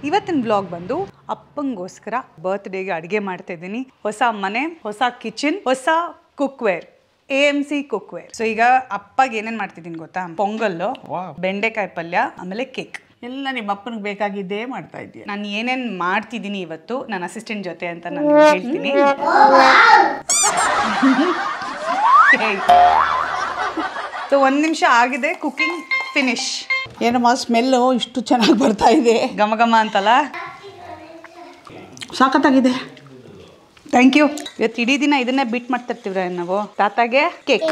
ಇವತ್ತಿನ ವ್ಲಾಗ್ ಬಂದು ಅಪ್ಪಂಗೋಸ್ಕರ ಬರ್ತ್ಡೇಗೆ ಅಡುಗೆ ಮಾಡ್ತಾ ಇದ್ದೀನಿ. ಹೊಸ ಮನೆ, ಹೊಸ ಕಿಚನ್, ಹೊಸ ಕುಕ್ವೇರ್, AMC ಕುಕ್ವೇರ್. ಸೊ ಈಗ ಅಪ್ಪಗೆ ಏನೇನು ಮಾಡ್ತಿದ್ದೀನಿ ಗೊತ್ತಾ? ಪೊಂಗಲ್ಲು, ಬೆಂಡೆಕಾಯಿ ಪಲ್ಯ, ಆಮೇಲೆ ಕೇಕ್. ಎಲ್ಲ ನಿಮ್ಮ ಅಪ್ಪನಿಗೆ ಬೇಕಾಗಿದ್ದೇ ಮಾಡ್ತಾ ಇದ್ದೀಯ. ನಾನು ಏನೇನು ಮಾಡ್ತಿದ್ದೀನಿ ಇವತ್ತು ನನ್ನ ಅಸಿಸ್ಟೆಂಟ್ ಜೊತೆ ಅಂತ ನಾನು ಹೇಳ್ತೀನಿ. ಸೊ 1 ನಿಮಿಷ ಆಗಿದೆ, ಕುಕಿಂಗ್ ಫಿನಿಶ್. ಏನಮ್ಮ ಸ್ಮೆಲ್ಲು ಇಷ್ಟು ಚೆನ್ನಾಗಿ ಬರ್ತಾ ಇದೆ, ಘಮ ಘಮ ಅಂತಲ್ಲ, ಸಾಕತ್ತಾಗಿದೆ. Thank you. ಇವತ್ತು ಇಡೀ ದಿನ ಇದನ್ನೇ ಬಿಟ್ ಮಾಡ್ತಿರ್ತೀವ್ರ ನಾವು. ತಾತಾಗೆ ಕೇಕ್.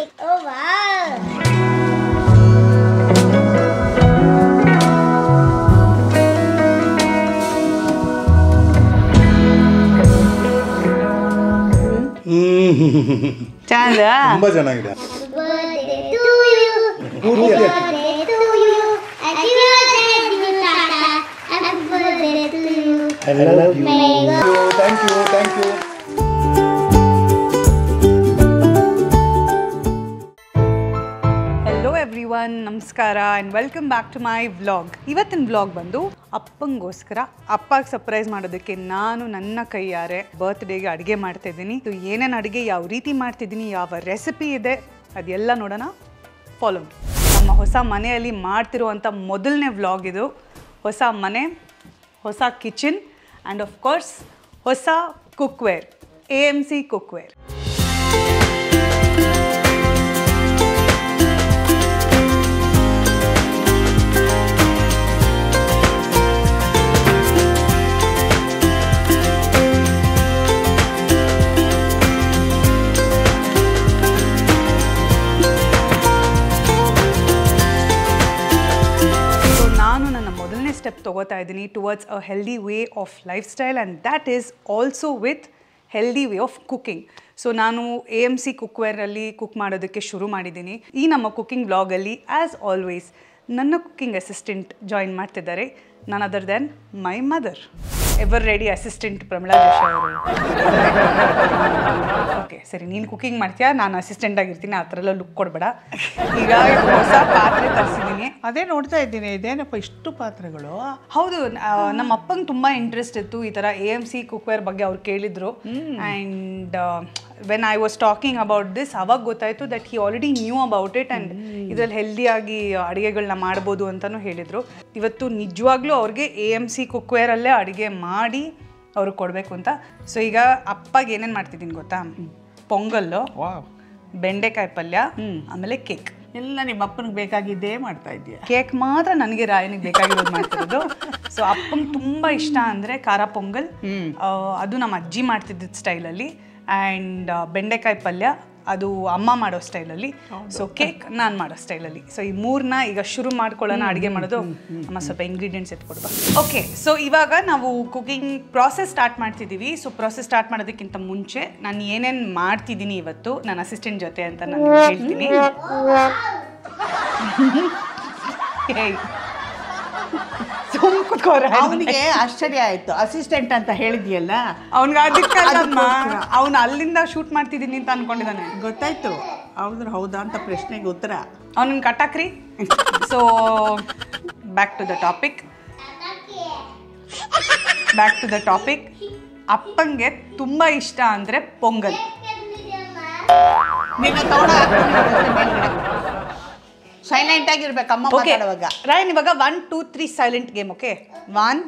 ಚೆನ್ನಾಗಿದೆ, ತುಂಬಾ ಚೆನ್ನಾಗಿದೆ. Thank you. ಹೆಲೋ ಎವ್ರಿವನ್, ನಮಸ್ಕಾರ and welcome back to my vlog. ಇವತ್ತಿನ ವ್ಲಾಗ್ ಬಂದು ಅಪ್ಪಂಗೋಸ್ಕರ ಅಪ್ಪಗೆ ಸರ್ಪ್ರೈಸ್ ಮಾಡೋದಕ್ಕೆ ನಾನು ನನ್ನ ಕೈಯಾರೆ ಬರ್ತ್ಡೇಗೆ ಅಡುಗೆ ಮಾಡ್ತಾ ಇದ್ದೀನಿ. ಏನೇನು ಅಡುಗೆ, ಯಾವ ರೀತಿ ಮಾಡ್ತಿದ್ದೀನಿ, ಯಾವ ರೆಸಿಪಿ ಇದೆ, ಅದೆಲ್ಲ ನೋಡೋಣ. ಫಾಲೋ. ನಮ್ಮ ಹೊಸ ಮನೆಯಲ್ಲಿ ಮಾಡ್ತಿರುವಂಥ ಮೊದಲನೇ ವ್ಲಾಗ್ ಇದು. ಹೊಸ ಮನೆ, ಹೊಸ ಕಿಚನ್ ಆ್ಯಂಡ್ ಆಫ್ ಕೋರ್ಸ್ ಹೊಸ ಕುಕ್ವೇರ್, AMC ಕುಕ್ವೇರ್. ಸ್ಟೆಪ್ ತಗೋತಾ ಇದ್ದೀನಿ towards a healthy way of lifestyle and that is also with healthy way of cooking. So ನಾನು AMC ಕುಕ್ವೇರಲ್ಲಿ ಕುಕ್ ಮಾಡೋದಕ್ಕೆ ಶುರು ಮಾಡಿದ್ದೀನಿ. ಈ ನಮ್ಮ ಕುಕ್ಕಿಂಗ್ ವ್ಲಾಗಲ್ಲಿ ಆ್ಯಸ್ ಆಲ್ವೇಸ್ ನನ್ನ ಕುಕ್ಕಿಂಗ್ ಅಸಿಸ್ಟೆಂಟ್ ಜಾಯಿನ್ ಮಾಡ್ತಿದ್ದಾರೆ, ನನ್ other than my mother. Ever ready assistant Pramila Joshi ಅವರು. ಓಕೆ ಸರಿ, ನೀನು ಕುಕ್ಕಿಂಗ್ ಮಾಡ್ತೀಯಾ, ನಾನು ಅಸಿಸ್ಟೆಂಟ್ ಆಗಿರ್ತೀನಿ, ಆ ಥರ ಎಲ್ಲ ಲುಕ್ ಕೊಡಬೇಡ. ಈಗ ಹೊಸ ಪಾತ್ರೆ ತರಿಸಿದ್ದೀನಿ, ಅದೇ ನೋಡ್ತಾ ಇದ್ದೀನಿ. ಇದೇನಪ್ಪ ಇಷ್ಟು ಪಾತ್ರೆಗಳು? ಹೌದು, ನಮ್ಮ ಅಪ್ಪಂಗೆ ತುಂಬ ಇಂಟ್ರೆಸ್ಟ್ ಇತ್ತು ಈ ಥರ AMC ಕುಕ್ವೇರ್ ಬಗ್ಗೆ. ಅವ್ರು ಕೇಳಿದ್ರು and when I was talking about this, ಅವಾಗ ಗೊತ್ತಾಯಿತು that he already new about it and ಇದರಲ್ಲಿ ಹೆಲ್ದಿಯಾಗಿ ಅಡುಗೆಗಳನ್ನ ಮಾಡ್ಬೋದು ಅಂತಲೂ ಹೇಳಿದರು. ಇವತ್ತು ನಿಜವಾಗ್ಲೂ ಅವ್ರಿಗೆ AMC ಕುಕ್ವೇರಲ್ಲೇ ಅಡುಗೆ ಮಾಡಿ ಅವ್ರಿಗೆ ಕೊಡಬೇಕು ಅಂತ. ಸೊ ಈಗ ಅಪ್ಪಗೆ ಏನೇನು ಮಾಡ್ತಿದ್ದೀನಿ ಗೊತ್ತಾ? ಪೊಂಗಲ್ಲು, ಬೆಂಡೆಕಾಯಿ ಪಲ್ಯ, ಆಮೇಲೆ ಕೇಕ್. ಎಲ್ಲ ನಿಮ್ಮ ಅಪ್ಪನಿಗೆ ಬೇಕಾಗಿದ್ದೇ ಮಾಡ್ತಾ ಇದ್ದೀಯ. ಕೇಕ್ ಮಾತ್ರ ನನಗೆ ರಾಯನಿಗೆ ಬೇಕಾಗಿರೋದು ಮಾಡ್ತಿರೋದು. ಸೊ ಅಪ್ಪಂಗೆ ತುಂಬ ಇಷ್ಟ ಅಂದರೆ ಖಾರ ಪೊಂಗಲ್, ಅದು ನಮ್ಮ ಅಜ್ಜಿ ಮಾಡ್ತಿದ್ದ ಸ್ಟೈಲಲ್ಲಿ, ಆ್ಯಂಡ್ ಬೆಂಡೆಕಾಯಿ ಪಲ್ಯ ಅದು ಅಮ್ಮ ಮಾಡೋ ಸ್ಟೈಲಲ್ಲಿ, ಸೊ ಕೇಕ್ ನಾನು ಮಾಡೋ ಸ್ಟೈಲಲ್ಲಿ. ಸೊ ಈ ಮೂರನ್ನ ಈಗ ಶುರು ಮಾಡ್ಕೊಳ್ಳೋಣ ಅಡುಗೆ ಮಾಡೋದು. ಅಮ್ಮ ಸ್ವಲ್ಪ ಇಂಗ್ರೀಡಿಯೆಂಟ್ಸ್ ಎತ್ಕೊಡ್ಬಾ. ಓಕೆ, ಸೊ ಇವಾಗ ನಾವು ಕುಕಿಂಗ್ ಪ್ರಾಸೆಸ್ ಸ್ಟಾರ್ಟ್ ಮಾಡ್ತಿದ್ದೀವಿ. ಸೊ ಪ್ರಾಸೆಸ್ ಸ್ಟಾರ್ಟ್ ಮಾಡೋದಕ್ಕಿಂತ ಮುಂಚೆ ನಾನು ಏನೇನು ಮಾಡ್ತಿದ್ದೀನಿ ಇವತ್ತು ನನ್ನ ಅಸಿಸ್ಟೆಂಟ್ ಜೊತೆ ಅಂತ ನಾನು ಹೇಳ್ತೀನಿ. ಅವನಿಗೆ ಆಶ್ಚರ್ಯ ಆಯ್ತು, ಅಸಿಸ್ಟೆಂಟ್ ಅಂತ ಹೇಳಿದ್ಯಲ್ಲ. ಅವ್ನಿಗೆ ಅದಕ್ಕಲ್ಲಮ್ಮ, ಅವ್ನು ಅಲ್ಲಿಂದ ಶೂಟ್ ಮಾಡ್ತಿದ್ದೀನಿ ಅಂತ ಅನ್ಕೊಂಡಿದ್ದಾನೆ. ಗೊತ್ತಾಯ್ತು, ಹೌದಾ ಅಂತ ಪ್ರಶ್ನೆಗೆ ಉತ್ತರ ಅವನಿಗೆ ಕಟ್ಟಾಕ್ರಿ. So back to the topic. ಅಪ್ಪಂಗೆ ತುಂಬ ಇಷ್ಟ ಅಂದರೆ ಪೊಂಗಲ್. ಸೈಲೆಂಟ್ ಆಗಿರ್ಬೇಕಮ್ಮ ಮಾತಾಡುವಾಗ. ರಾಯನ್ ಇವಾಗ 1 2 3 ಸೈಲೆಂಟ್ ಗೇಮ್. Okay, 1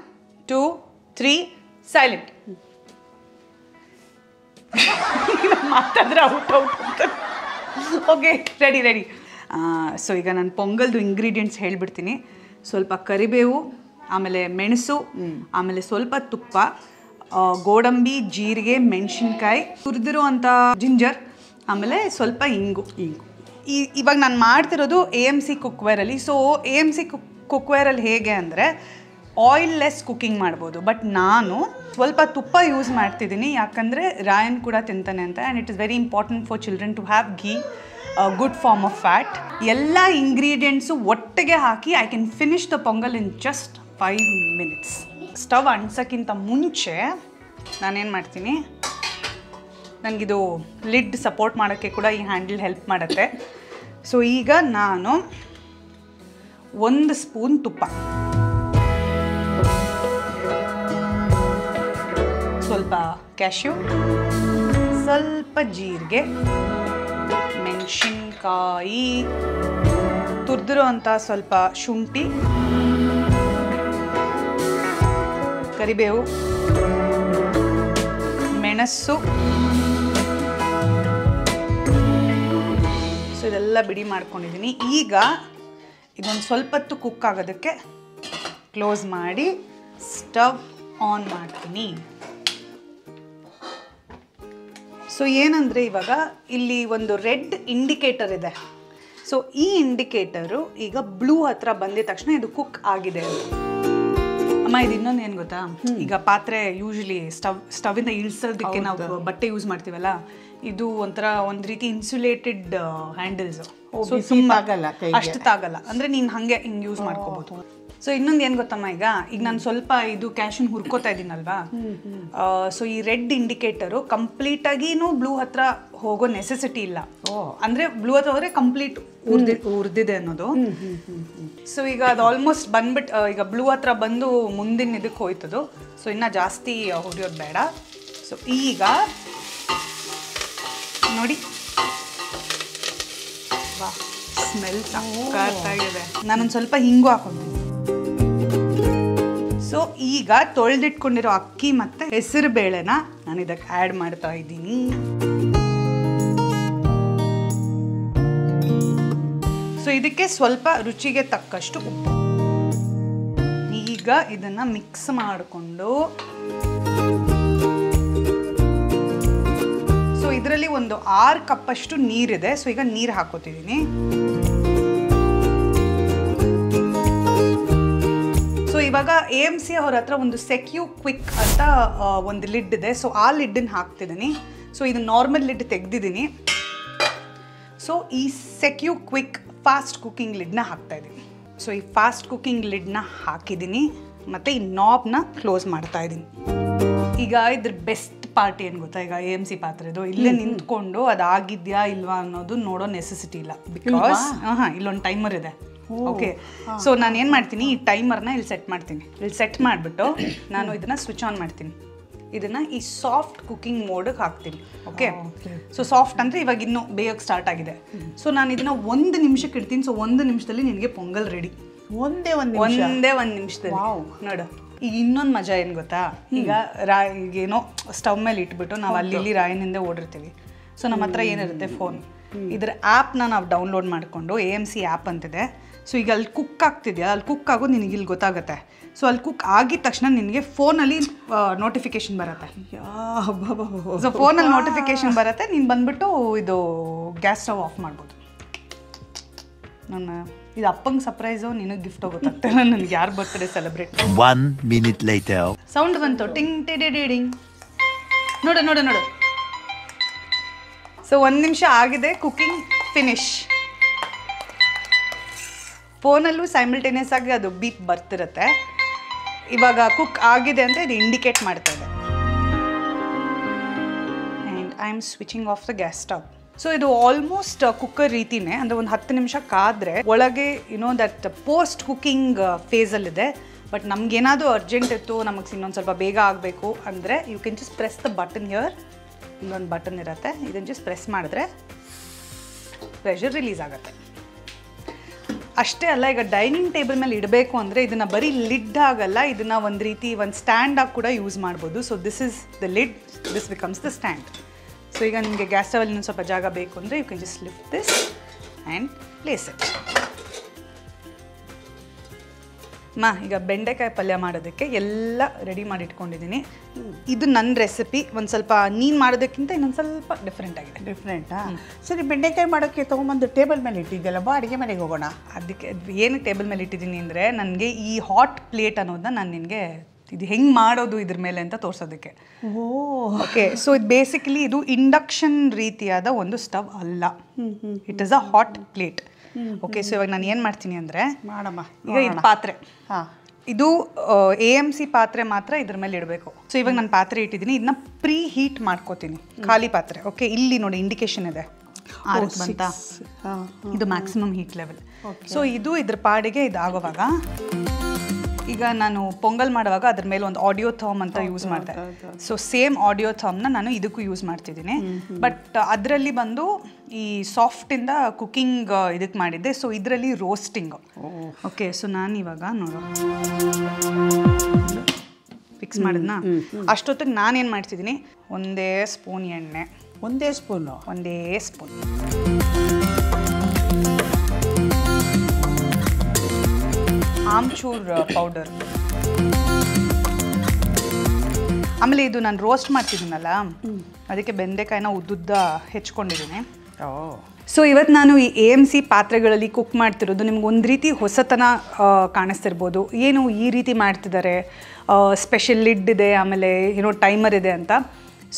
2 3 silent. ಮಾತಾಡಿದ್ರೆ ಔಟ್. Okay, ready. ಸೊ ಈಗ ನಾನು ಪೊಂಗಲ್ದು ಇಂಗ್ರೀಡಿಯೆಂಟ್ಸ್ ಹೇಳ್ಬಿಡ್ತೀನಿ. ಸ್ವಲ್ಪ ಕರಿಬೇವು, ಆಮೇಲೆ ಮೆಣಸು, ಆಮೇಲೆ ಸ್ವಲ್ಪ ತುಪ್ಪ, ಗೋಡಂಬಿ, ಜೀರಿಗೆ, ಮೆಣಸಿನ್ಕಾಯಿ, ಹುರಿದಿರುವಂಥ ಜಿಂಜರ್, ಆಮೇಲೆ ಸ್ವಲ್ಪ ಇಂಗು. ಇವಾಗ ನಾನು ಮಾಡ್ತಿರೋದು AMC ಕುಕ್ವೇರಲ್ಲಿ. ಸೊ AMC ಕುಕ್ವೇರಲ್ಲಿ ಹೇಗೆ ಅಂದರೆ ಆಯಿಲ್ಲೆಸ್ ಕುಕ್ಕಿಂಗ್ ಮಾಡ್ಬೋದು, ಬಟ್ ನಾನು ಸ್ವಲ್ಪ ತುಪ್ಪ ಯೂಸ್ ಮಾಡ್ತಿದ್ದೀನಿ, ಯಾಕಂದರೆ ರಾಯನ್ ಕೂಡ ತಿಂತಾನೆ ಅಂತ. And it is very important for children to have ghee, good form of fat. ಎಲ್ಲ ಇಂಗ್ರೀಡಿಯೆಂಟ್ಸು ಒಟ್ಟಿಗೆ ಹಾಕಿ I can finish the pongal in just 5 minutes. Stove ಅಂಟ್ಸೋಕ್ಕಿಂತ ಮುಂಚೆ ನಾನೇನು ಮಾಡ್ತೀನಿ, ನನಗಿದು ಲಿಡ್ ಸಪೋರ್ಟ್ ಮಾಡೋಕ್ಕೆ ಕೂಡ ಈ ಹ್ಯಾಂಡಲ್ ಹೆಲ್ಪ್ ಮಾಡುತ್ತೆ. ಸೊ ಈಗ ನಾನು 1 ಸ್ಪೂನ್ ತುಪ್ಪ, ಸ್ವಲ್ಪ ಕ್ಯಾಶ್ಯೂ, ಸ್ವಲ್ಪ ಜೀರಿಗೆ, ಮೆಣಸಿನ್ಕಾಯಿ, ತುರಿದಿರೋ ಅಂಥ ಸ್ವಲ್ಪ ಶುಂಠಿ, ಕರಿಬೇವು, ಮೆಣಸು. ಸೊ ಇದೆಲ್ಲ ಬಿಡಿ ಮಾಡ್ಕೊಂಡಿದ್ದೀನಿ. ಈಗ ಇದೊಂದು ಸ್ವಲ್ಪ ಹೊತ್ತು ಕುಕ್ ಆಗೋದಕ್ಕೆ ಕ್ಲೋಸ್ ಮಾಡಿ ಸ್ಟವ್ ಆನ್ ಮಾಡ್ತೀನಿ. ಸೊ ಏನಂದರೆ ಇವಾಗ ಇಲ್ಲಿ ಒಂದು ರೆಡ್ ಇಂಡಿಕೇಟರ್ ಇದೆ. ಸೊ ಈ ಇಂಡಿಕೇಟರು ಈಗ ಬ್ಲೂ ಹತ್ರ ಬಂದಿದ ತಕ್ಷಣ ಇದು ಕುಕ್ ಆಗಿದೆ. ಅಮ್ಮ ಇದು ಇನ್ನೊಂದು ಏನು ಗೊತ್ತಾ, ಈಗ ಪಾತ್ರೆ ಯೂಶಲಿ ಸ್ಟವಿಂದ ಇಳಿಸೋದಕ್ಕೆ ನಾವು ಬಟ್ಟೆ ಯೂಸ್ ಮಾಡ್ತೀವಲ್ಲ, ಇದು ಒಂಥರ ಒಂದು ರೀತಿ ಇನ್ಸುಲೇಟೆಡ್ ಹ್ಯಾಂಡಲ್ಸ್. ಸೊ ತುಂಬ ಅಷ್ಟು ತಾಗಲ್ಲ, ಅಂದರೆ ನೀನು ಹಾಗೆ ಹಿಂಗೆ ಯೂಸ್ ಮಾಡ್ಕೋಬೋದು. ಸೊ ಇನ್ನೊಂದು ಏನು ಗೊತ್ತಮ್ಮ, ಈಗ ನಾನು ಸ್ವಲ್ಪ ಇದು ಕ್ಯಾಶನ್ ಹುರ್ಕೋತಾ ಇದ್ದೀನಲ್ವಾ, ಸೊ ಈ ರೆಡ್ ಇಂಡಿಕೇಟರು ಕಂಪ್ಲೀಟಾಗಿನೂ ಬ್ಲೂ ಹತ್ರ ಹೋಗೋ ನೆಸೆಸಿಟಿ ಇಲ್ಲ. ಅಂದರೆ ಬ್ಲೂ ಹತ್ರ ಹೋದರೆ ಕಂಪ್ಲೀಟ್ ಹುರಿದಿದೆ ಅನ್ನೋದು. ಸೊ ಈಗ ಅದು ಆಲ್ಮೋಸ್ಟ್ ಬಂದ್ಬಿಟ್ಟು ಈಗ ಬ್ಲೂ ಹತ್ರ ಬಂದು ಮುಂದಿನ ಇದಕ್ಕೆ ಹೋಯ್ತದು. ಸೊ ಇನ್ನು ಜಾಸ್ತಿ ಹುರಿಯೋದು ಬೇಡ. ಸೊ ಈಗ ನೋಡಿ, ವಾ ಸ್ಮೆಲ್ ಸಕ್ಕತ್ತಾಗಿದೆ. ನಾನೊಂದು ಸ್ವಲ್ಪ ಹಿಂಗು ಹಾಕೊಂತೀನಿ. ಸೊ ಈಗ ತೊಳೆದಿಟ್ಕೊಂಡಿರೋ ಅಕ್ಕಿ ಮತ್ತು ಹೆಸರು ಬೇಳೆನ ನಾನು ಇದಕ್ಕೆ ಆ್ಯಡ್ ಮಾಡ್ತಾ ಇದ್ದೀನಿ. ಸೊ ಇದಕ್ಕೆ ಸ್ವಲ್ಪ ರುಚಿಗೆ ತಕ್ಕಷ್ಟು ಉಪ್ಪು. ಈಗ ಇದನ್ನು ಮಿಕ್ಸ್ ಮಾಡಿಕೊಂಡು, ಸೊ ಇದರಲ್ಲಿ ಒಂದು 6 ಕಪ್ಪಷ್ಟು ನೀರಿದೆ. ಸೊ ಈಗ ನೀರು ಹಾಕೋತಿದ್ದೀನಿ. ಸೊ ಇವಾಗ AMC ಅವ್ರ ಹತ್ರ ಒಂದು ಸೆಕ್ಯೂ ಕ್ವಿಕ್ ಅಂತ ಒಂದು ಲಿಡ್ ಇದೆ. ಸೊ ಆ ಲಿಡ್ಡನ್ನು ಹಾಕ್ತಿದ್ದೀನಿ. ಸೊ ಇದು ನಾರ್ಮಲ್ ಲಿಡ್ ತೆಗೆದಿದ್ದೀನಿ. ಸೊ ಈ ಸೆಕ್ಯೂ ಕ್ವಿಕ್ ಫಾಸ್ಟ್ ಕುಕ್ಕಿಂಗ್ ಲಿಡ್ನ ಹಾಕ್ತಾಯಿದ್ದೀನಿ. ಸೊ ಈ ಫಾಸ್ಟ್ ಕುಕ್ಕಿಂಗ್ ಲಿಡ್ನ ಹಾಕಿದ್ದೀನಿ ಮತ್ತು ಈ ನಾಬ್ನ ಕ್ಲೋಸ್ ಮಾಡ್ತಾಯಿದ್ದೀನಿ. ಈಗ ಇದ್ರ ಬೆಸ್ಟ್ ಪಾರ್ಟ್ ಏನು ಗೊತ್ತಾ, ಈಗ AMC ಪಾತ್ರೆದು ಇಲ್ಲೇ ನಿಂತ್ಕೊಂಡು ಅದಾಗಿದೆಯಾ ಇಲ್ವಾ ಅನ್ನೋದು ನೋಡೋ ನೆಸೆಸಿಟಿ ಇಲ್ಲ. ಬಿಕಾಸ್ ಇಲ್ಲೊಂದು ಟೈಮರ್ ಇದೆ. ಓಕೆ, ಸೊ ನಾನು ಏನು ಮಾಡ್ತೀನಿ, ಈ ಟೈಮರ್ನ ಇಲ್ಲಿ ಸೆಟ್ ಮಾಡ್ತೀನಿ. ಇಲ್ಲಿ ಸೆಟ್ ಮಾಡಿಬಿಟ್ಟು ನಾನು ಇದನ್ನು ಸ್ವಿಚ್ ಆನ್ ಮಾಡ್ತೀನಿ. ಇದನ್ನು ಈ ಸಾಫ್ಟ್ ಕುಕ್ಕಿಂಗ್ ಮೋಡಿಗೆ ಹಾಕ್ತೀನಿ. ಓಕೆ, ಸೊ ಸಾಫ್ಟ್ ಅಂದರೆ ಇವಾಗ ಇನ್ನೂ ಬೇಯೋಕ್ಕೆ ಸ್ಟಾರ್ಟ್ ಆಗಿದೆ. ಸೊ ನಾನು ಇದನ್ನು 1 ನಿಮಿಷಕ್ಕೆ ಇಡ್ತೀನಿ. ಸೊ 1 ನಿಮಿಷದಲ್ಲಿ ನಿನಗೆ ಪೊಂಗಲ್ ರೆಡಿ. ಒಂದೇ ಒಂದು ನಿಮಿಷದಲ್ಲಿ ನೋಡು. ಈಗ ಇನ್ನೊಂದು ಮಜಾ ಏನು ಗೊತ್ತಾ, ಈಗ ಈಗೇನೋ ಸ್ಟವ್ ಮೇಲೆ ಇಟ್ಬಿಟ್ಟು ನಾವು ಅಲ್ಲಿ ರಾಯಿನಿಂದ ಓಡಿರ್ತೀವಿ. ಸೊ ನಮ್ಮ ಹತ್ರ ಏನಿರುತ್ತೆ, ಫೋನ್. ಇದರ ಆ್ಯಪ್ನ ನಾವು ಡೌನ್ಲೋಡ್ ಮಾಡಿಕೊಂಡು AMC ಆ್ಯಪ್ ಅಂತಿದೆ. ಸೊ ಈಗ ಅಲ್ಲಿ ಕುಕ್ ಆಗ್ತಿದೆಯಾ, ಅಲ್ಲಿ ಕುಕ್ ಆಗೋದು ನಿನಗೆ ಇಲ್ಲಿ ಗೊತ್ತಾಗುತ್ತೆ. ಸೊ ಅಲ್ಲಿ ಕುಕ್ ಆಗಿದ ತಕ್ಷಣ ನಿನಗೆ ಫೋನಲ್ಲಿ ನೋಟಿಫಿಕೇಶನ್ ಬರುತ್ತೆ. ಸೊ ಫೋನಲ್ಲಿ ನೋಟಿಫಿಕೇಶನ್ ಬರುತ್ತೆ, ನೀನು ಬಂದುಬಿಟ್ಟು ಇದು ಗ್ಯಾಸ್ ಸ್ಟವ್ ಆಫ್ ಮಾಡ್ಬೋದು. ಇದು ಅಪ್ಪಂಗೆ ಸರ್ಪ್ರೈಸು, ನಿನಗೆ ಗಿಫ್ಟ್ ಹೋಗುತ್ತೆ. ನನಗೆ ಯಾರು birthday celebrate. 1 minute later. Sound ಬಂತು, ಟಿಂಗ್ ಟಿಡಿಡಿಂಗ್. ನೋಡು ನೋಡು ನೋಡು. ಸೊ 1 ನಿಮಿಷ ಆಗಿದೆ, ಕುಕ್ಕಿಂಗ್ ಫಿನಿಶ್. ಫೋನಲ್ಲೂ ಸೈಮಲ್ಟೇನಿಯಸ್ ಆಗಿ ಅದು ಬೀಪ್ ಬರ್ತಿರುತ್ತೆ. ಇವಾಗ ಕುಕ್ ಆಗಿದೆ ಅಂತ ಇದು ಇಂಡಿಕೇಟ್ ಮಾಡ್ತಾ ಇದೆ. And I am switching off the gas stove. So ಇದು ಆಲ್ಮೋಸ್ಟ್ ಕುಕ್ಕರ್ ರೀತಿನೇ, ಅಂದರೆ ಒಂದು 10 ನಿಮಿಷ ಕಾದರೆ ಒಳಗೆ ದಟ್ ಪೋಸ್ಟ್ ಕುಕ್ಕಿಂಗ್ ಫೇಸಲ್ಲಿದೆ. ಬಟ್ ನಮಗೇನಾದರೂ ಅರ್ಜೆಂಟ್ ಇತ್ತು, ನಮಗೆ ಇನ್ನೊಂದು ಸ್ವಲ್ಪ ಬೇಗ ಆಗಬೇಕು ಅಂದರೆ you can just press the button here. ಇಲ್ಲೊಂದು ಬಟನ್ ಇರುತ್ತೆ, ಇದನ್ನು ಜಸ್ಟ್ ಪ್ರೆಸ್ ಮಾಡಿದ್ರೆ ಪ್ರೆಷರ್ ರಿಲೀಸ್ ಆಗುತ್ತೆ. ಅಷ್ಟೇ ಅಲ್ಲ, ಈಗ ಡೈನಿಂಗ್ ಟೇಬಲ್ ಮೇಲೆ ಇಡಬೇಕು ಅಂದರೆ ಇದನ್ನು ಬರೀ ಲಿಡ್ ಆಗಲ್ಲ, ಇದನ್ನು ಒಂದು ರೀತಿ ಒಂದು ಸ್ಟ್ಯಾಂಡಾಗಿ ಕೂಡ ಯೂಸ್ ಮಾಡ್ಬೋದು. So this is the lid, this becomes the stand. So ಈಗ ನಿಮಗೆ ಗ್ಯಾಸ್ ಸ್ಟವಲ್ಲಿ ಇನ್ನೊಂದು ಸ್ವಲ್ಪ ಜಾಗ ಬೇಕು ಅಂದರೆ you can just lift this and place it. ಈಗ ಬೆಂಡೆಕಾಯಿ ಪಲ್ಯ ಮಾಡೋದಕ್ಕೆ ಎಲ್ಲ ರೆಡಿ ಮಾಡಿ ಇಟ್ಕೊಂಡಿದ್ದೀನಿ. ಇದು ನನ್ನ ರೆಸಿಪಿ. ಒಂದು ಸ್ವಲ್ಪ ನೀನು ಮಾಡೋದಕ್ಕಿಂತ ಇನ್ನೊಂದು ಸ್ವಲ್ಪ ಡಿಫ್ರೆಂಟ್ ಆಗಿದೆ. ಡಿಫ್ರೆಂಟಾ? ಸರಿ, ಬೆಂಡೆಕಾಯಿ ಮಾಡೋಕ್ಕೆ ತೊಗೊಂಬಂದು ಟೇಬಲ್ ಮೇಲೆ ಇಟ್ಟಿದ್ದೆಲ್ಲ, ಬಾ ಅಡುಗೆ ಮನೆಗೆ ಹೋಗೋಣ. ಅದಕ್ಕೆ ಏನು ಟೇಬಲ್ ಮೇಲೆ ಇಟ್ಟಿದ್ದೀನಿ ಅಂದರೆ, ನನಗೆ ಈ ಹಾಟ್ ಪ್ಲೇಟ್ ಅನ್ನೋದನ್ನ ನಾನು ನಿನಗೆ ಇದು ಹೆಂಗೆ ಮಾಡೋದು ಇದ್ರ ಮೇಲೆ ಅಂತ ತೋರಿಸೋದಕ್ಕೆ. ಓಕೆ, ಸೊ ಇದು ಬೇಸಿಕಲಿ ಇದು ಇಂಡಕ್ಷನ್ ರೀತಿಯಾದ ಒಂದು ಸ್ಟವ್ ಅಲ್ಲ. It is a hot plate. Okay, so ಇವಾಗ ನಾನು ಏನು ಮಾಡ್ತೀನಿ ಅಂದರೆ, ಮಾಡಮ್ಮ ಈಗ ಇದು ಪಾತ್ರೆ, ಇದು AMC ಪಾತ್ರೆ ಮಾತ್ರ ಇದ್ರ ಮೇಲೆ ಇಡಬೇಕು. ಸೊ ಇವಾಗ ನಾನು ಪಾತ್ರೆ ಇಟ್ಟಿದ್ದೀನಿ, ಇದನ್ನ ಪ್ರೀ ಹೀಟ್ ಮಾಡ್ಕೋತೀನಿ. ಖಾಲಿ ಪಾತ್ರೆ. ಓಕೆ, ಇಲ್ಲಿ ನೋಡಿ ಇಂಡಿಕೇಶನ್ ಇದೆ, ಬಂತ. ಇದು ಮ್ಯಾಕ್ಸಿಮಮ್ ಹೀಟ್ ಲೆವೆಲ್. ಸೊ ಇದು ಇದ್ರ ಪಾಡಿಗೆ ಇದಾಗುವಾಗ ಈಗ ನಾನು ಪೊಂಗಲ್ ಮಾಡುವಾಗ ಅದ್ರ ಮೇಲೆ ಒಂದು ಆಡಿಯೋ ಥರ್ಮ್ ಅಂತ ಯೂಸ್ ಮಾಡಿದೆ. ಸೊ ಸೇಮ್ ಆಡಿಯೋ ಥರ್ಮ್ನ ನಾನು ಇದಕ್ಕೂ ಯೂಸ್ ಮಾಡ್ತಿದ್ದೀನಿ. ಬಟ್ ಅದರಲ್ಲಿ ಬಂದು ಈ ಸಾಫ್ಟಿಂದ ಕುಕಿಂಗ್ ಇದಕ್ಕೆ ಮಾಡಿದ್ದೆ. ಸೊ ಇದರಲ್ಲಿ ರೋಸ್ಟಿಂಗು. ಓಕೆ, ಸೊ ನಾನು ಇವಾಗ ನೋಡು ಫಿಕ್ಸ್ ಮಾಡಿದ್ನಾ, ಅಷ್ಟೊತ್ತಿಗೆ ನಾನೇನು ಮಾಡ್ತಿದ್ದೀನಿ, ಒಂದೇ ಸ್ಪೂನ್ ಎಣ್ಣೆ, ಒಂದೇ ಸ್ಪೂನ್ ಆಮ್ಚೂರ್ ಪೌಡರ್, ಆಮೇಲೆ ಇದು ನಾನು ರೋಸ್ಟ್ ಮಾಡ್ತಿದ್ದೀನಲ್ಲ ಅದಕ್ಕೆ ಬೆಂಡೆಕಾಯಿನ ಉದ್ದುದ್ದ ಹೆಚ್ಕೊಂಡಿದ್ದೀನಿ. ಸೊ ಇವತ್ತು ನಾನು ಈ AMC ಪಾತ್ರೆಗಳಲ್ಲಿ ಕುಕ್ ಮಾಡ್ತಿರೋದು ನಿಮ್ಗೆ ಒಂದು ರೀತಿ ಹೊಸತನ ಕಾಣಿಸ್ತಿರ್ಬೋದು. ಏನು ಈ ರೀತಿ ಮಾಡ್ತಿದ್ದಾರೆ, ಸ್ಪೆಷಲ್ ಲಿಡ್ ಇದೆ, ಆಮೇಲೆ ಏನೋ ಟೈಮರ್ ಇದೆ ಅಂತ.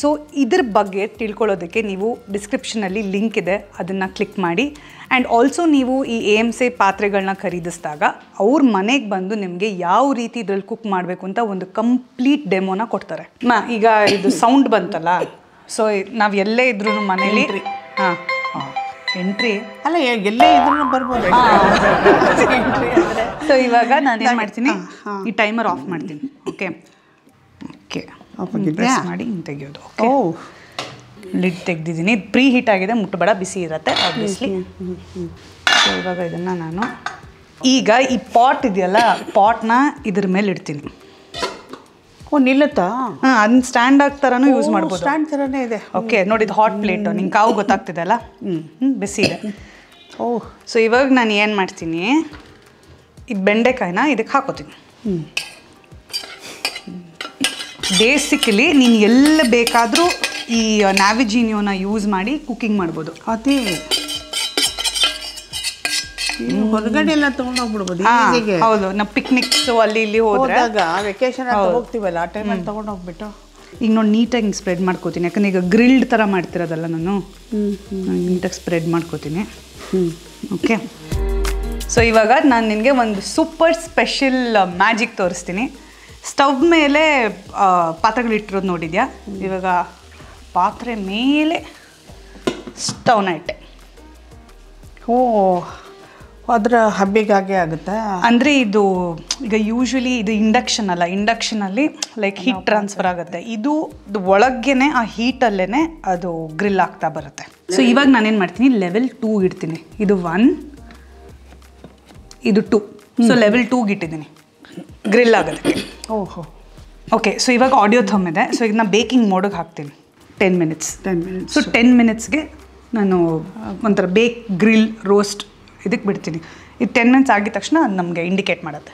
ಸೊ ಇದ್ರ ಬಗ್ಗೆ ತಿಳ್ಕೊಳ್ಳೋದಕ್ಕೆ ನೀವು ಡಿಸ್ಕ್ರಿಪ್ಷನಲ್ಲಿ ಲಿಂಕ್ ಇದೆ, ಅದನ್ನು ಕ್ಲಿಕ್ ಮಾಡಿ. ಆ್ಯಂಡ್ ಆಲ್ಸೋ ನೀವು ಈ AMC ಪಾತ್ರೆಗಳನ್ನ ಖರೀದಿಸಿದಾಗ ಅವ್ರ ಮನೆಗೆ ಬಂದು ನಿಮಗೆ ಯಾವ ರೀತಿ ಇದ್ರಲ್ಲಿ ಕುಕ್ ಮಾಡಬೇಕು ಅಂತ ಒಂದು ಕಂಪ್ಲೀಟ್ ಡೆಮೋನ ಕೊಡ್ತಾರೆ. ಈಗ ಇದು ಸೌಂಡ್ ಬಂತಲ್ಲ, ಸೊ ನಾವು ಎಲ್ಲೇ ಇದ್ರೂ ಮನೇಲಿ ಎಂಟ್ರಿ ಅಲ್ಲ, ಎಲ್ಲೇ ಇದ್ರೂ ಬರ್ಬೋದು. ಸೊ ಇವಾಗ ನಾನು ಏನು ಮಾಡ್ತೀನಿ, ಈ ಟೈಮರ್ ಆಫ್ ಮಾಡ್ತೀನಿ. ಓಕೆ ಓಕೆ ಪ್ರೆಸ್ ಮಾಡಿ ಹಿಂಗೆ ತೆಗಿಯೋದು. ಓ, ಲಿಡ್ ತೆಗ್ದಿದ್ದೀನಿ. ಪ್ರೀ ಹೀಟ್ ಆಗಿದೆ, ಮುಟ್ಟಬೇಡ, ಬಿಸಿ ಇರುತ್ತೆ ಆಬ್ವಿಯಸ್ಲಿ. ಸೊ ಇವಾಗ ಇದನ್ನು ನಾನು ಈಗ ಈ ಪಾಟ್ ಇದೆಯಲ್ಲ, ಪಾಟ್ನ ಇದ್ರ ಮೇಲೆ ಇಡ್ತೀನಿ. ಓ, ನಿಲ್ಲುತ್ತಾ? ಹಾಂ, ಅದನ್ನ ಸ್ಟ್ಯಾಂಡ್ ಆಗ್ತಾರನೂ ಯೂಸ್ ಮಾಡ್ಬೋದು. ಸ್ಟ್ಯಾಂಡ್ ಥರನೇ ಇದೆ. ಓಕೆ, ನೋಡಿ ಇದು ಹಾಟ್ ಪ್ಲೇಟು, ನಿಂಗೆ ಕಾವು ಗೊತ್ತಾಗ್ತಿದೆ ಅಲ್ಲ, ಬಿಸಿ ಇದೆ. ಓಹ್, ಸೊ ಇವಾಗ ನಾನು ಏನು ಮಾಡ್ತೀನಿ, ಈ ಬೆಂಡೆಕಾಯಿನ ಇದಕ್ಕೆ ಹಾಕೋತೀನಿ. ಬೇಸಿಕಲಿ ನೀನು ಎಲ್ಲ ಬೇಕಾದರೂ ಈ ನ್ಯಾವಿಜಿನಿಯೋನ ಯೂಸ್ ಮಾಡಿ ಕುಕ್ಕಿಂಗ್ ಮಾಡ್ಬೋದು. ಅದೇ ಹೊರಗಡೆ ಎಲ್ಲ ತೊಗೊಂಡೋಗ್ಬಿಡ್ಬೋದು. ಹೌದು, ನಾವು ಪಿಕ್ನಿಕ್ಸು ಅಲ್ಲಿ ಇಲ್ಲಿ ಹೋದಾಗ ವೆಕೇಶನ್ ಹೋಗ್ತೀವಲ್ಲ, ಆ ಟೈಮಲ್ಲಿ ತೊಗೊಂಡೋಗ್ಬಿಟ್ಟು ಈಗ ನೋಡಿ ನೀಟಾಗಿ ಸ್ಪ್ರೆಡ್ ಮಾಡ್ಕೋತೀನಿ. ಯಾಕಂದ್ರೆ ಈಗ ಗ್ರಿಲ್ಡ್ ಥರ ಮಾಡ್ತಿರೋದಲ್ಲ ನಾನು, ನೀಟಾಗಿ ಸ್ಪ್ರೆಡ್ ಮಾಡ್ಕೋತೀನಿ. ಓಕೆ, ಸೊ ಇವಾಗ ನಾನು ನಿನಗೆ ಒಂದು ಸೂಪರ್ ಸ್ಪೆಷಲ್ ಮ್ಯಾಜಿಕ್ ತೋರಿಸ್ತೀನಿ. ಸ್ಟವ್ ಮೇಲೆ ಪಾತ್ರೆಗಳಿಟ್ಟಿರೋದು ನೋಡಿದ್ಯಾ? ಇವಾಗ ಪಾತ್ರೆ ಮೇಲೆ ಸ್ಟವ್ನ ಇಟ್ಟೆ. ಓ, ಅದರ ಹಬ್ಬಿಗಾಗೆ ಆಗುತ್ತಾ? ಅಂದರೆ ಇದು ಈಗ ಯೂಶ್ವಲಿ ಇದು ಇಂಡಕ್ಷನ್ ಅಲ್ಲ, ಇಂಡಕ್ಷನಲ್ಲಿ ಲೈಕ್ ಹೀಟ್ ಟ್ರಾನ್ಸ್ಫರ್ ಆಗುತ್ತೆ. ಇದು ಒಳಗೇನೆ ಆ ಹೀಟಲ್ಲೇ ಅದು ಗ್ರಿಲ್ ಆಗ್ತಾ ಬರುತ್ತೆ. ಸೊ ಇವಾಗ ನಾನೇನು ಮಾಡ್ತೀನಿ, ಲೆವೆಲ್ 2 ಇಡ್ತೀನಿ. ಇದು 1, ಇದು 2. ಸೊ ಲೆವೆಲ್ 2 ಇಟ್ಟಿದ್ದೀನಿ ಗ್ರಿಲ್ ಆಗೋದಕ್ಕೆ. ಓಹೋ, ಓಕೆ. ಸೊ ಇವಾಗ ಆಡಿಯೋ ಥಮ್ ಇದೆ. ಸೊ ಇದನ್ನ ಬೇಕಿಂಗ್ ಮೋಡಿಗೆ ಹಾಕ್ತೀನಿ 10 ಮಿನಿಟ್ಸ್. ಸೊ 10 ಮಿನಿಟ್ಸ್ಗೆ ನಾನು ಒಂಥರ ಬೇಕ್ ಗ್ರಿಲ್ ರೋಸ್ಟ್ ಇದಕ್ಕೆ ಬಿಡ್ತೀನಿ. ಇದು 10 ಮಿನಿಟ್ಸ್ ಆಗಿದ ತಕ್ಷಣ ಅದು ನಮಗೆ ಇಂಡಿಕೇಟ್ ಮಾಡುತ್ತೆ.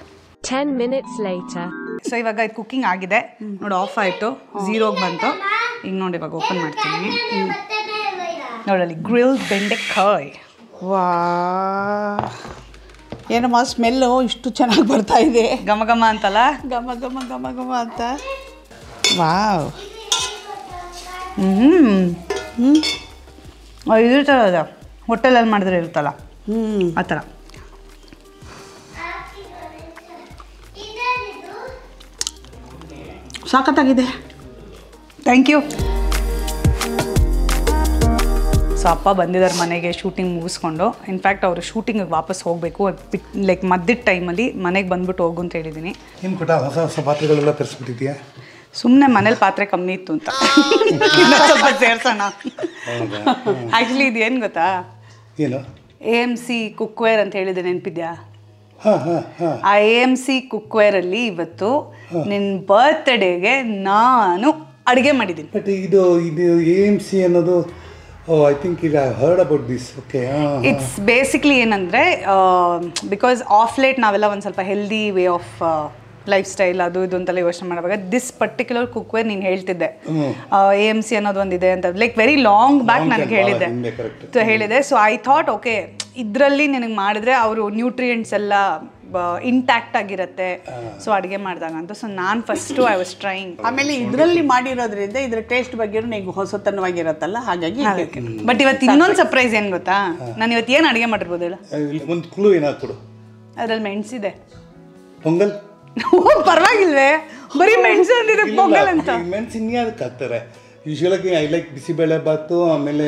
10 minutes later. ಸೊ ಇವಾಗ ಇದು ಕುಕ್ಕಿಂಗ್ ಆಗಿದೆ ನೋಡಿ, ಆಫ್ ಆಯಿತು, 0ಗೆ ಬಂತು. ಈಗ ನೋಡಿ ಇವಾಗ ಓಪನ್ ಮಾಡ್ತೀನಿ. ನೋಡಲ್ಲಿ ಗ್ರಿಲ್ ಬೆಂಡೆಕಾಯಿ. ವಾ, ಏನಮ್ಮ ಸ್ಮೆಲ್ಲು ಇಷ್ಟು ಚೆನ್ನಾಗಿ ಬರ್ತಾ ಇದೆ. ಘಮ ಘಮ ಅಂತಲ್ಲ, ಘಮ ಘಮ ಘಮ ಘಮ ಅಂತ. ವಾವ್, ಇದಿರ್ತಲ್ಲ ಹೋಟೆಲಲ್ಲಿ ಮಾಡಿದ್ರೆ ಇರುತ್ತಲ್ಲ ಆ ಥರ. ಸಾಕತ್ತಾಗಿದೆ. Thank you. ಸೊ ಅಪ್ಪ ಬಂದಿದ್ದಾರೆ ಮನೆಗೆ ಶೂಟಿಂಗ್ ಮುಗಿಸ್ಕೊಂಡು. ಇನ್ಫ್ಯಾಕ್ಟ್ ಅವರು ಶೂಟಿಂಗಿಗೆ ವಾಪಸ್ ಹೋಗಬೇಕು, ಅದು ಲೈಕ್ ಮಧ್ಯದ ಟೈಮಲ್ಲಿ ಮನೆಗೆ ಬಂದ್ಬಿಟ್ಟು ಹೋಗು ಅಂತ ಹೇಳಿದ್ದೀನಿ. ಏನು ಕೊಟ್ಟ ಹೊಸ ಹೊಸ ಪಾತ್ರೆಗಳೆಲ್ಲ ತರಿಸ್ಬಿಟ್ಟಿದ್ಯಾ? ಸುಮ್ಮನೆ ಮನೇಲಿ ಪಾತ್ರೆ ಕಮ್ಮಿ ಇತ್ತು ಅಂತ ಸ್ವಲ್ಪ ಸೇರ್ಸೋಣ. ಆ್ಯಕ್ಚುಲಿ ಇದು ಏನು ಗೊತ್ತಾ, ಏನು AMC ಕುಕ್ವೇರ್ ಅಂತ ಹೇಳಿದೆ, ನೆನಪಿದ್ಯಾ? ಆ AMC ಕುಕ್ವೇರಲ್ಲಿ ಇವತ್ತು ನಿನ್ನ ಬರ್ತ್ಡೇಗೆ ನಾನು ಅಡುಗೆ ಮಾಡಿದ್ದೀನಿ. ಬಟ್ ಇದು AMC ಅನ್ನೋದು, ಐ ಥಿಂಕ್ ಈಗ I heard about this. Okay, it's basically ಏನಂದರೆ, ಬಿಕಾಸ್ ಆಫ್ ಲೇಟ್ ನಾವೆಲ್ಲ ಒಂದು ಸ್ವಲ್ಪ healthy way of life style ಅದು ಇದು ಅಂತೆಲ್ಲ ಯೋಚನೆ ಮಾಡುವಾಗ ದಿಸ್ ಪರ್ಟಿಕ್ಯುಲರ್ ಕುಕ್ವೇರ್ ನೀನು ಹೇಳ್ತಿದ್ದೆ AMC ಅನ್ನೋದು ಒಂದಿದೆ ಅಂತ, ಲೈಕ್ ವೆರಿ ಲಾಂಗ್ ಬ್ಯಾಕ್ ನನಗೆ ಹೇಳಿದೆ. ಸೊ ಐ ಥಾಟ್ ಓಕೆ, ಇದರಲ್ಲಿ ನಿನಗೆ ಮಾಡಿದ್ರೆ ಅವರು ನ್ಯೂಟ್ರಿಯೆಂಟ್ಸ್ ಎಲ್ಲ ಇಂಟ್ಯಾಕ್ಟ್ ಆಗಿರುತ್ತೆ ಸೊ ಅಡುಗೆ ಮಾಡಿದಾಗ ಅಂತ. ಸೊ ನಾನು ಫಸ್ಟು ಐ ವಾಸ್ ಟ್ರೈಯಿಂಗ್. ಆಮೇಲೆ ಇದರಲ್ಲಿ ಮಾಡಿರೋದ್ರಿಂದ ಇದ್ರ ಟೇಸ್ಟ್ ಬಗ್ಗೆ ನಿಂಗೆ ಹೊಸತನವಾಗಿರುತ್ತಲ್ಲ, ಹಾಗಾಗಿ. ಬಟ್ ಇವತ್ತು ಇನ್ನೊಂದು ಸರ್ಪ್ರೈಸ್ ಏನು ಗೊತ್ತಾ, ನಾನು ಇವತ್ತು ಏನು ಅಡುಗೆ ಮಾಡಿರ್ಬೋದು ಹೇಳ? ಒಂದು ಕ್ಲೂ ಏನಾದ್ರು ಕೊಡು. ಅದ್ರಲ್ಲಿ ಮೆಣಸಿದೆ. ಪೊಂಗಲ್? ಪರವಾಗಿಲ್ವೇ, ಬರೀ ಮೆಣಸು ಅಂದಿದೆ ಪೊಂಗಲ್ ಅಂತ. ಮೆಣಸು ಇನ್ಯಾದಕ್ಕೆ ಹಾಕ್ತಾರೆ? ಯೂಶುವಲಾಗಿ ಐ ಲೈಕ್ ಬಿಸಿಬೇಳೆ ಬಾತು ಆಮೇಲೆ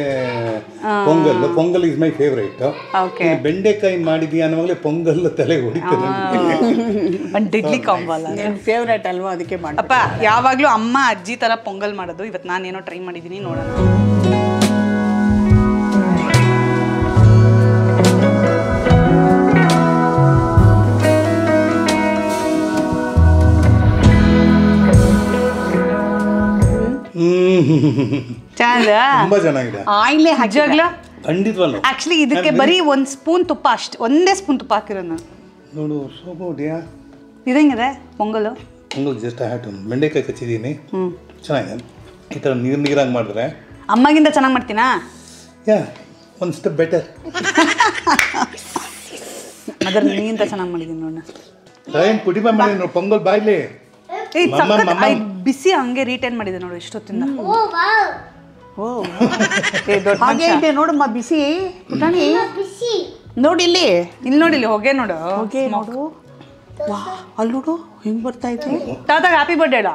pongal is my favourite. Okay ಬೆಂಡೆಕಾಯಿ ಮಾಡಿದೀಯ ಅನ್ನುವಾಗಲೇ ಪೊಂಗಲ್ ತಲೆ ಹೊಡಿತದೆ. ಒಂದು ಡೆಡ್ಲಿ ಕಾಂಬೋ ಅಲ್ಲ ನನ್ನ ಫೇವ್ರೇಟ್ ಅಲ್ವಾ, ಅದಕ್ಕೆ ಮಾಡಿ. ಅಪ್ಪ ಯಾವಾಗಲೂ ಅಮ್ಮ ಅಜ್ಜಿ ಥರ ಪೊಂಗಲ್ ಮಾಡೋದು. ಇವತ್ತು ನಾನೇನೋ ಟ್ರೈ ಮಾಡಿದ್ದೀನಿ, ನೋಡೋಣ. ತುಂಬಾ ಚೆನ್ನಾಗಿದೆ. ಆಯಿಲೇ ನಿಜವಾಗ್ಲೂ ಖಂಡಿತವಲ್ಲ. ಆಕ್ಚುಲಿ ಇದಕ್ಕೆ ಬರೀ ಒಂದು ಸ್ಪೂನ್ ತುಪ್ಪ ಅಷ್ಟೇ, ಒಂದೇ ಸ್ಪೂನ್ ತುಪ್ಪ ಹಾಕಿರೋದು ನಾನು. ನೋಡು ಸೋ ಗುಡ್. ಇದಂಗಿದೆ ಪೊಂಗಲು. ಪೊಂಗಲ್ ಜಸ್ಟ್ ಹ್ಯಾಟ್ ಬೆಂಡೆಕಾಯಿ ಕಚ್ಚಿದ್ದೀನಿ, ಚೆನ್ನಾಗಿದೆ. ಈ ಥರ ನೀರಾಗಿ ಮಾಡಿದ್ರೆ ಅಮ್ಮಗಿಂತ ಚೆನ್ನಾಗಿ ಮಾಡ್ತೀನಾ? ಯಾ ಒಂದು ಸ್ಟೆಪ್ ಬೆಟರ್. ಅದರ ನೀಂತ ಚೆನ್ನಾಗಿ ಮಾಡಿದ್ದೀನಿ ನೋಡೋಣ. ಏನು ಕುಡಿಮೆ ಮಾಡಿ ನೋಡಿ ಪೊಂಗಲ್ ಬಾಯ್ಲಿ. ಬಿಸಿ ಹಂಗೆ ರೀಟೈನ್ ಮಾಡಿದೆ ನೋಡು ಇಷ್ಟೊತ್ತಿಂದ. ಹಾಗೆ ಇದೆ ನೋಡಮ್ಮ ಬಿಸಿ ಪುಟಾಣಿ. ನೋಡಿ ಇಲ್ಲಿ ಇಲ್ಲಿ ಹೊಗೆ ನೋಡು. ಹೊಗೆ ನೋಡು. ವಾ ಅಲ್ಲಿ ನೋಡು ಹೆಂಗ್ ಬರ್ತಾ ಇದೆ. ತಾತ ಹ್ಯಾಪಿ ಬರ್ಡೇ ಹೇಳ.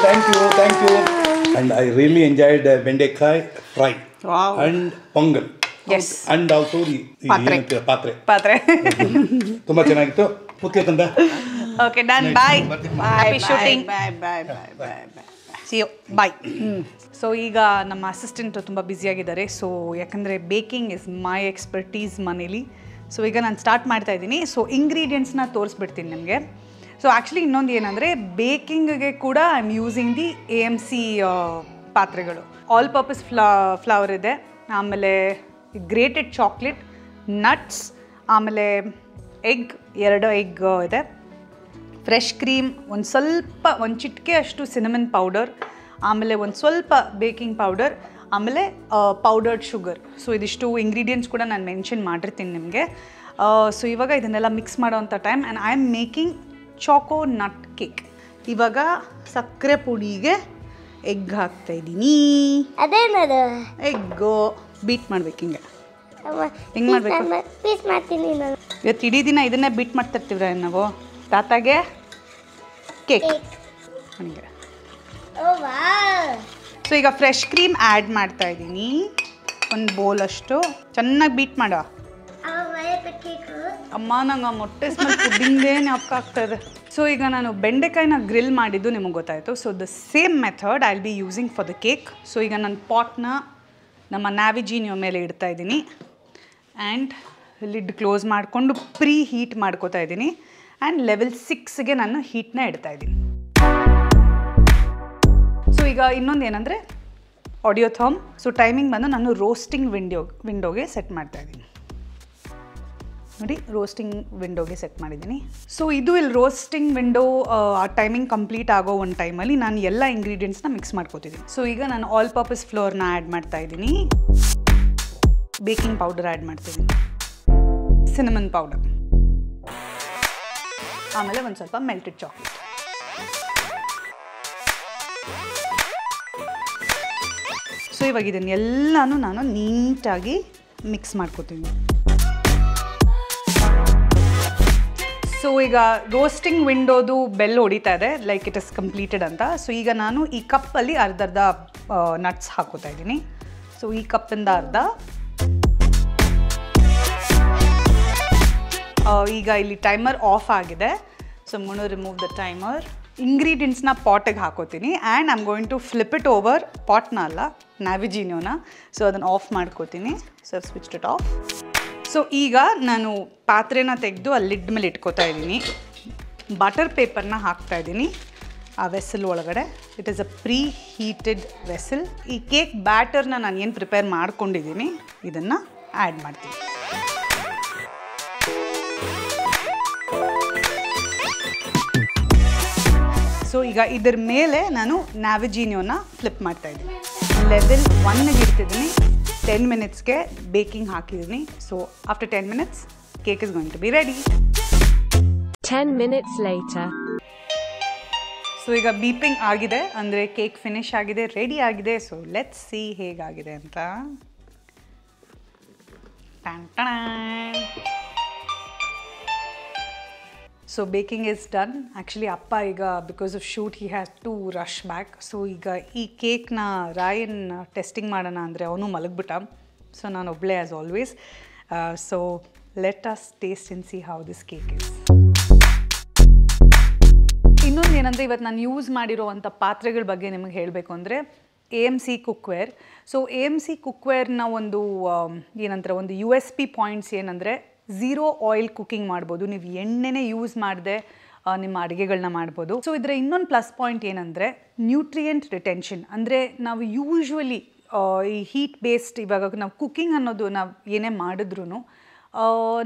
Thank you. And I really enjoyed bendekai fry. Wow. And pongal. Yes. And also ಪಾತ್ರೆ ತುಂಬಾ ಚೆನ್ನಾಗಿತ್ತು. ಓಕೆ ಕಂದ. Okay done. Bye. Happy shooting. Bye. See you. Bye. So ಈಗ ನಮ್ಮ ಅಸಿಸ್ಟೆಂಟ್ ತುಂಬ ಬ್ಯುಸಿಯಾಗಿದ್ದಾರೆ. ಸೊ ಯಾಕಂದರೆ ಬೇಕಿಂಗ್ ಇಸ್ ಮೈ ಎಕ್ಸ್ಪರ್ಟೀಸ್ ಮನೇಲಿ. ಸೊ ಈಗ ನಾನು ಸ್ಟಾರ್ಟ್ ಮಾಡ್ತಾ ಇದ್ದೀನಿ. ಸೊ ಇಂಗ್ರೀಡಿಯೆಂಟ್ಸ್ನ ತೋರಿಸ್ಬಿಡ್ತೀನಿ ನಿಮಗೆ. ಸೊ ಆ್ಯಕ್ಚುಲಿ ಇನ್ನೊಂದು ಏನಂದರೆ ಬೇಕಿಂಗ್ಗೆ ಕೂಡ I am using the AMC ಪಾತ್ರೆಗಳು. ಆಲ್ ಪರ್ಪಸ್ ಫ್ಲವರ್ ಇದೆ, ಆಮೇಲೆ ಗ್ರೇಟೆಡ್ ಚಾಕ್ಲೇಟ್, ನಟ್ಸ್, ಆಮೇಲೆ ಎರಡು ಎಗ್ ಇದೆ, ಫ್ರೆಶ್ ಕ್ರೀಮ್, ಒಂದು ಚಿಟಿಕೆ ಅಷ್ಟು ಸಿನಮನ್ ಪೌಡರ್, ಆಮೇಲೆ ಒಂದು ಸ್ವಲ್ಪ ಬೇಕಿಂಗ್ ಪೌಡರ್, ಆಮೇಲೆ ಪೌಡರ್ಡ್ ಶುಗರ್. ಸೊ ಇದಿಷ್ಟು ಇಂಗ್ರೀಡಿಯೆಂಟ್ಸ್ ಕೂಡ ನಾನು ಮೆನ್ಷನ್ ಮಾಡಿರ್ತೀನಿ ನಿಮಗೆ. ಸೊ ಇವಾಗ ಇದನ್ನೆಲ್ಲ ಮಿಕ್ಸ್ ಮಾಡೋವಂಥ time and I am making Chacko nut cake. ಇವಾಗ ಸಕ್ಕರೆ ಪುಡಿಗೆ ಎಗ್ ಹಾಕ್ತಾಯಿದ್ದೀನಿ. ಅದೇನದು ಎಗ್ಗು ಬೀಟ್ ಮಾಡ್ಬೇಕು ಹಿಂಗೆ ಮಾಡ್ಬೇಕು. ಪೀಸ್ ಮಾಡ್ತೀನಿ ನಾನು. ಇವತ್ತು ಇಡೀ ದಿನ ಇದನ್ನೇ ಬೀಟ್ ಮಾಡ್ತಿರ್ತೀವ್ರ ನಾವು. ತಾತಾಗೆ ಕೇಕ್ ಹಂಗೆ. ಸೊ ಈಗ ಫ್ರೆಶ್ ಕ್ರೀಮ್ ಆ್ಯಡ್ ಮಾಡ್ತಾ ಇದ್ದೀನಿ, ಒಂದು ಬೌಲಷ್ಟು. ಚೆನ್ನಾಗಿ ಬೀಟ್ ಮಾಡೋ ಅಮ್ಮ. ನಂಗೆ ಆ ಮೊಟ್ಟೆ ಸ್ಮೆಲ್ ಪುಡ್ಡಿಂಗೇ ಜ್ಞಾಪಕ ಆಗ್ತಾಯಿದೆ. ಸೊ ಈಗ ನಾನು ಬೆಂಡೆಕಾಯಿನ ಗ್ರಿಲ್ ಮಾಡಿದ್ದು ನಿಮಗೆ ಗೊತ್ತಾಯಿತು. So the same method I will be using for the cake. So ಈಗ ನಾನು ಪಾಟ್ನ ನಮ್ಮ ನ್ಯಾವಿಜಿನಿಯೋ ಮೇಲೆ ಇಡ್ತಾ ಇದ್ದೀನಿ ಆ್ಯಂಡ್ ಲಿಡ್ ಕ್ಲೋಸ್ ಮಾಡಿಕೊಂಡು ಪ್ರೀ ಹೀಟ್ ಮಾಡ್ಕೋತಾ ಇದ್ದೀನಿ ಆ್ಯಂಡ್ ಲೆವೆಲ್ 6ಗೆ ನಾನು ಹೀಟ್ನ ಇಡ್ತಾ ಇದ್ದೀನಿ. ಸೊ ಈಗ ಇನ್ನೊಂದು ಏನಂದರೆ ಆಡಿಯೋಥಾಮ್. ಸೊ ಟೈಮಿಂಗ್ ಬಂದು ನಾನು ರೋಸ್ಟಿಂಗ್ ವಿಂಡೋಗೆ ಸೆಟ್ ಮಾಡ್ತಾ ಇದ್ದೀನಿ. ನೋಡಿ ರೋಸ್ಟಿಂಗ್ ವಿಂಡೋಗೆ ಸೆಟ್ ಮಾಡಿದ್ದೀನಿ. ಸೊ ಇದು ಇಲ್ಲಿ ರೋಸ್ಟಿಂಗ್ ವಿಂಡೋ ಆ ಟೈಮಿಂಗ್ ಕಂಪ್ಲೀಟ್ ಆಗೋ ಒಂದು ಟೈಮಲ್ಲಿ ನಾನು ಎಲ್ಲ ಇಂಗ್ರೀಡಿಯೆಂಟ್ಸ್ನ ಮಿಕ್ಸ್ ಮಾಡ್ಕೋತಿದ್ದೀನಿ. ಸೊ ಈಗ ನಾನು ಆಲ್ ಪರ್ಪಸ್ ಫ್ಲೋರ್ನ ಆ್ಯಡ್ ಮಾಡ್ತಾ ಇದ್ದೀನಿ, ಬೇಕಿಂಗ್ ಪೌಡರ್ ಆ್ಯಡ್ ಮಾಡ್ತಿದ್ದೀನಿ, ಸಿನಮನ್ ಪೌಡರ್, ಆಮೇಲೆ ಒಂದು ಸ್ವಲ್ಪ ಮೆಲ್ಟೆಡ್ ಚಾಕ್ಲೇಟ್. ಸೊ ಇವಾಗ ಇದನ್ನೆಲ್ಲನೂ ನಾನು ನೀಟಾಗಿ ಮಿಕ್ಸ್ ಮಾಡ್ಕೋತೀನಿ. ಸೊ ಈಗ ರೋಸ್ಟಿಂಗ್ ವಿಂಡೋದು ಬೆಲ್ ಹೊಡಿತಾ ಇದೆ, ಲೈಕ್ ಇಟ್ ಇಸ್ ಕಂಪ್ಲೀಟೆಡ್ ಅಂತ. ಸೊ ಈಗ ನಾನು ಈ ಕಪ್ಪಲ್ಲಿ ಅರ್ಧ ನಟ್ಸ್ ಹಾಕೋತಾ ಇದ್ದೀನಿ. ಸೊ ಈ ಕಪ್ಪಿಂದ ಅರ್ಧ. ಈಗ ಇಲ್ಲಿ ಟೈಮರ್ ಆಫ್ ಆಗಿದೆ. So I going to remove the timer. ಇಂಗ್ರೀಡಿಯೆಂಟ್ಸ್ನ ಪಾಟಿಗೆ ಹಾಕೋತೀನಿ and I am going to flip it over. ಪಾಟ್ನ ಅಲ್ಲ, ನ್ಯಾವಿಜಿನಿಯೋನ. ಸೊ ಅದನ್ನು ಆಫ್ ಮಾಡ್ಕೋತೀನಿ. So switch it off. So ಈಗ ನಾನು ಪಾತ್ರೆನ ತೆಗೆದು ಅಲ್ಲಿ ಲಿಡ್ ಮೇಲೆ ಇಟ್ಕೋತಾ ಇದ್ದೀನಿ. ಬಟರ್ ಪೇಪರ್ನ ಹಾಕ್ತಾ ಇದ್ದೀನಿ ಆ ವೆಸಲ್ ಒಳಗಡೆ. It is a preheated vessel. ಈ ಕೇಕ್ ಬ್ಯಾಟರ್ನ ನಾನು ಏನು ಪ್ರಿಪೇರ್ ಮಾಡ್ಕೊಂಡಿದ್ದೀನಿ ಇದನ್ನು ಆ್ಯಡ್ ಮಾಡ್ತೀನಿ. ಸೊ ಈಗ ಇದ್ರ ಮೇಲೆ ನಾನು ನ್ಯಾವಿಜಿನಿಯೋನ ಫ್ಲಿಪ್ ಮಾಡ್ತಾ ಇದ್ದೀನಿ. ಲೆವೆಲ್ 1ಗೆ ಇಡ್ತಿದ್ದೀನಿ. 10 ಮಿನಿಟ್ಸ್ಗೆ ಬೇಕಿಂಗ್ ಹಾಕಿದ್ದೀನಿ. So after 10 minutes cake is going to be ready. 10 minutes later. So ಈಗ ಬೀಪಿಂಗ್ ಆಗಿದೆ, ಅಂದರೆ ಕೇಕ್ ಫಿನಿಶ್ ಆಗಿದೆ, ರೆಡಿ ಆಗಿದೆ. ಸೊ ಲೆಟ್ಸ್ ಸಿ ಹೇಗಾಗಿದೆ ಅಂತ. So baking is done. Actually ಅಪ್ಪ ಈಗ because of shoot he has to rush back. So ಈಗ ಈ ಕೇಕ್ನ ರಾಯನ್ ಟೆಸ್ಟಿಂಗ್ ಮಾಡೋಣ ಅಂದರೆ ಅವನು ಮಲಗಿಬಿಟ್ಟ. ಸೊ ನಾನು ಒಬ್ಬಳೇ as always. So let us taste and C how this cake is. ಇನ್ನೊಂದು ಏನಂದರೆ ಇವತ್ತು ನಾನು ಯೂಸ್ ಮಾಡಿರೋವಂಥ ಪಾತ್ರೆಗಳ ಬಗ್ಗೆ ನಿಮಗೆ ಹೇಳಬೇಕು ಅಂದರೆ AMC ಕುಕ್ವೇರ್. ಸೊ AMC ಕುಕ್ವೇರ್ನ ಒಂದು ಏನಂತಾರೆ ಒಂದು USP ಪಾಯಿಂಟ್ಸ್ ಏನಂದರೆ ಝೀರೋ ಆಯಿಲ್ ಕುಕ್ಕಿಂಗ್ ಮಾಡ್ಬೋದು. ನೀವು ಎಣ್ಣೆನೇ ಯೂಸ್ ಮಾಡದೆ ನಿಮ್ಮ ಅಡುಗೆಗಳನ್ನ ಮಾಡ್ಬೋದು. ಸೊ ಇದರ ಇನ್ನೊಂದು ಪ್ಲಸ್ ಪಾಯಿಂಟ್ ಏನಂದರೆ ನ್ಯೂಟ್ರಿಯೆಂಟ್ ರಿಟೆನ್ಷನ್. ಅಂದರೆ ನಾವು ಯೂಶ್ವಲಿ ಈ ಹೀಟ್ ಬೇಸ್ಡ್ ಇವಾಗ ನಾವು ಕುಕ್ಕಿಂಗ್ ಅನ್ನೋದು ನಾವು ಏನೇ ಮಾಡಿದ್ರೂ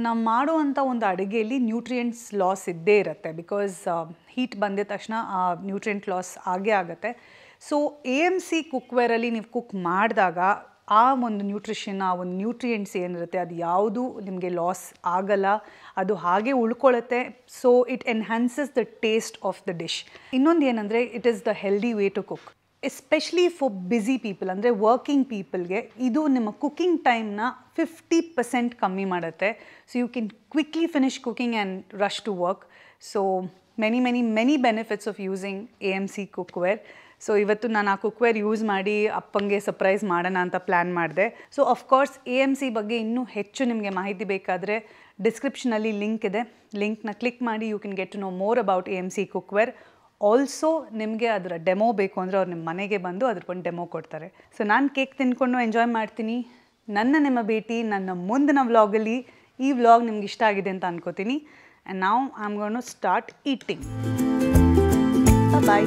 ನಾವು ಮಾಡುವಂಥ ಒಂದು ಅಡುಗೆಯಲ್ಲಿ ನ್ಯೂಟ್ರಿಯೆಂಟ್ಸ್ ಲಾಸ್ ಇದ್ದೇ ಇರುತ್ತೆ. ಬಿಕಾಸ್ ಹೀಟ್ ಬಂದಿದ ತಕ್ಷಣ ಆ ನ್ಯೂಟ್ರಿಯೆಂಟ್ ಲಾಸ್ ಆಗೇ ಆಗುತ್ತೆ. ಸೊ AMC ಕುಕ್ವೇರಲ್ಲಿ ನೀವು ಕುಕ್ ಮಾಡಿದಾಗ ಆ ಒಂದು ನ್ಯೂಟ್ರಿಷನ್, ಆ ಒಂದು ನ್ಯೂಟ್ರಿಯೆಂಟ್ಸ್ ಏನಿರುತ್ತೆ ಅದು ಯಾವುದು ನಿಮಗೆ ಲಾಸ್ ಆಗಲ್ಲ, ಅದು ಹಾಗೆ ಉಳ್ಕೊಳ್ಳುತ್ತೆ. So it enhances the taste of the dish. ಇನ್ನೊಂದು ಏನಂದರೆ it is the healthy way to cook, especially for busy people. ಅಂದರೆ ವರ್ಕಿಂಗ್ ಪೀಪಲ್ಗೆ ಇದು ನಿಮ್ಮ ಕುಕ್ಕಿಂಗ್ ಟೈಮ್ನ 50% ಕಮ್ಮಿ ಮಾಡುತ್ತೆ. So you can quickly finish cooking and rush to work. So many benefits of using AMC cookware. So ಇವತ್ತು ನಾನು ಆ ಕುಕ್ವೇರ್ ಯೂಸ್ ಮಾಡಿ ಅಪ್ಪಂಗೆ ಸರ್ಪ್ರೈಸ್ ಮಾಡೋಣ ಅಂತ ಪ್ಲ್ಯಾನ್ ಮಾಡಿದೆ. ಸೊ ಅಫ್ಕೋರ್ಸ್ AMC ಬಗ್ಗೆ ಇನ್ನೂ ಹೆಚ್ಚು ನಿಮಗೆ ಮಾಹಿತಿ ಬೇಕಾದರೆ ಡಿಸ್ಕ್ರಿಪ್ಷನಲ್ಲಿ ಲಿಂಕ್ ಇದೆ. ಲಿಂಕ್ನ ಕ್ಲಿಕ್ ಮಾಡಿ you can get to know more about AMC cookware. Also ನಿಮಗೆ ಅದರ ಡೆಮೋ ಬೇಕು ಅಂದರೆ ಅವ್ರು ನಿಮ್ಮ ಮನೆಗೆ ಬಂದು ಅದ್ರ ಒಂದು ಡೆಮೋ ಕೊಡ್ತಾರೆ. ಸೊ ನಾನು ಕೇಕ್ ತಿಂದ್ಕೊಂಡು ಎಂಜಾಯ್ ಮಾಡ್ತೀನಿ. ನಿಮ್ಮ ಭೇಟಿ ನನ್ನ ಮುಂದಿನ ವ್ಲಾಗಲ್ಲಿ. ಈ ವ್ಲಾಗ್ ನಿಮ್ಗೆ ಇಷ್ಟ ಆಗಿದೆ ಅಂತ ಅನ್ಕೋತೀನಿ. And now I am gonna start eating. Bye.